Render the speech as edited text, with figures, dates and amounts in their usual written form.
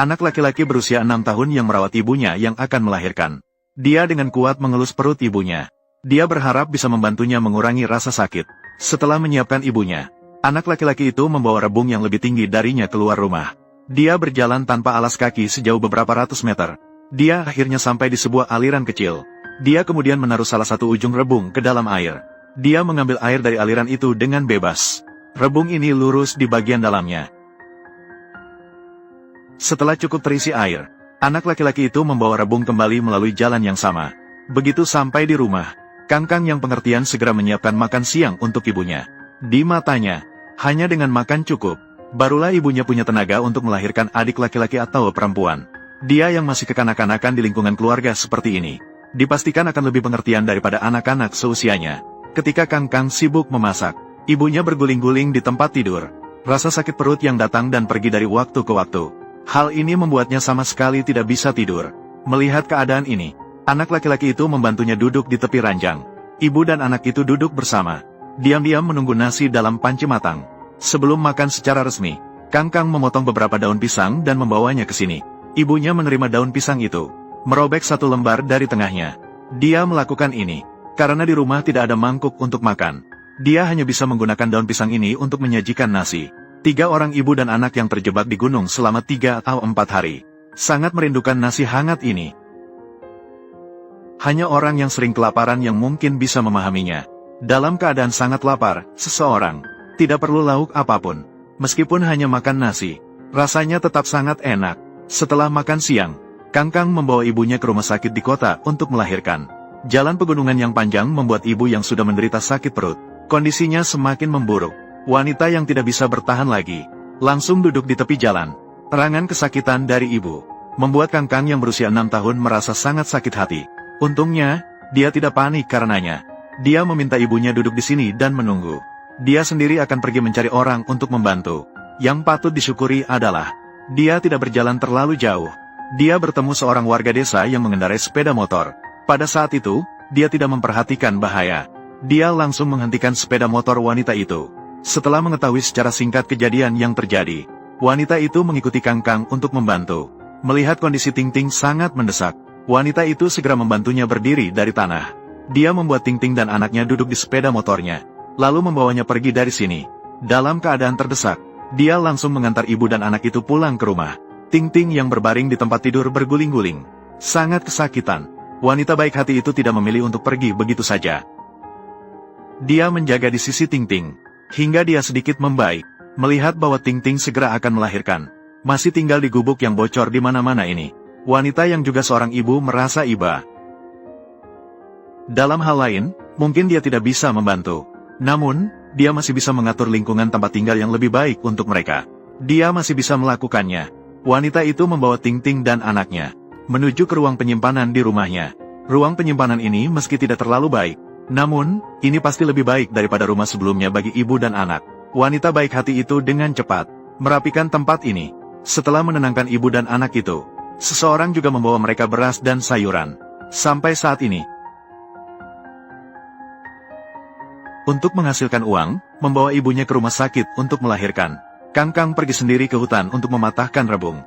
anak laki-laki berusia 6 tahun yang merawat ibunya yang akan melahirkan. Dia dengan kuat mengelus perut ibunya. Dia berharap bisa membantunya mengurangi rasa sakit. Setelah menyiapkan ibunya, anak laki-laki itu membawa rebung yang lebih tinggi darinya keluar rumah. Dia berjalan tanpa alas kaki sejauh beberapa ratus meter. Dia akhirnya sampai di sebuah aliran kecil. Dia kemudian menaruh salah satu ujung rebung ke dalam air. Dia mengambil air dari aliran itu dengan bebas. Rebung ini lurus di bagian dalamnya. Setelah cukup terisi air, anak laki-laki itu membawa rebung kembali melalui jalan yang sama. Begitu sampai di rumah, Kangkang yang pengertian segera menyiapkan makan siang untuk ibunya. Di matanya, hanya dengan makan cukup, barulah ibunya punya tenaga untuk melahirkan adik laki-laki atau perempuan. Dia yang masih kekanak-kanakan di lingkungan keluarga seperti ini, dipastikan akan lebih pengertian daripada anak-anak seusianya. Ketika Kangkang sibuk memasak, ibunya berguling-guling di tempat tidur. Rasa sakit perut yang datang dan pergi dari waktu ke waktu. Hal ini membuatnya sama sekali tidak bisa tidur. Melihat keadaan ini, anak laki-laki itu membantunya duduk di tepi ranjang. Ibu dan anak itu duduk bersama, diam-diam menunggu nasi dalam panci matang. Sebelum makan secara resmi, Kangkang memotong beberapa daun pisang dan membawanya ke sini. Ibunya menerima daun pisang itu, merobek satu lembar dari tengahnya. Dia melakukan ini karena di rumah tidak ada mangkuk untuk makan. Dia hanya bisa menggunakan daun pisang ini untuk menyajikan nasi. 3 orang ibu dan anak yang terjebak di gunung selama 3 atau 4 hari, sangat merindukan nasi hangat ini. Hanya orang yang sering kelaparan yang mungkin bisa memahaminya. Dalam keadaan sangat lapar, seseorang tidak perlu lauk apapun. Meskipun hanya makan nasi, rasanya tetap sangat enak. Setelah makan siang, Kangkang membawa ibunya ke rumah sakit di kota untuk melahirkan. Jalan pegunungan yang panjang membuat ibu yang sudah menderita sakit perut, kondisinya semakin memburuk. Wanita yang tidak bisa bertahan lagi, langsung duduk di tepi jalan. Erangan kesakitan dari ibu membuat Kangkang yang berusia 6 tahun merasa sangat sakit hati. Untungnya, dia tidak panik karenanya. Dia meminta ibunya duduk di sini dan menunggu. Dia sendiri akan pergi mencari orang untuk membantu. Yang patut disyukuri adalah, dia tidak berjalan terlalu jauh. Dia bertemu seorang warga desa yang mengendarai sepeda motor. Pada saat itu, dia tidak memperhatikan bahaya. Dia langsung menghentikan sepeda motor wanita itu. Setelah mengetahui secara singkat kejadian yang terjadi, wanita itu mengikuti Kangkang untuk membantu. Melihat kondisi Ting Ting sangat mendesak, wanita itu segera membantunya berdiri dari tanah. Dia membuat Ting Ting dan anaknya duduk di sepeda motornya, lalu membawanya pergi dari sini. Dalam keadaan terdesak, dia langsung mengantar ibu dan anak itu pulang ke rumah. Ting Ting yang berbaring di tempat tidur berguling-guling, sangat kesakitan. Wanita baik hati itu tidak memilih untuk pergi begitu saja. Dia menjaga di sisi Ting Ting, hingga dia sedikit membaik, melihat bahwa Ting Ting segera akan melahirkan. Masih tinggal di gubuk yang bocor di mana-mana ini. Wanita yang juga seorang ibu merasa iba. Dalam hal lain, mungkin dia tidak bisa membantu. Namun, dia masih bisa mengatur lingkungan tempat tinggal yang lebih baik untuk mereka. Dia masih bisa melakukannya. Wanita itu membawa Ting Ting dan anaknya menuju ke ruang penyimpanan di rumahnya. Ruang penyimpanan ini meski tidak terlalu baik, namun, ini pasti lebih baik daripada rumah sebelumnya bagi ibu dan anak. Wanita baik hati itu dengan cepat merapikan tempat ini. Setelah menenangkan ibu dan anak itu, seseorang juga membawa mereka beras dan sayuran. Sampai saat ini, untuk menghasilkan uang, membawa ibunya ke rumah sakit untuk melahirkan, Kangkang pergi sendiri ke hutan untuk mematahkan rebung.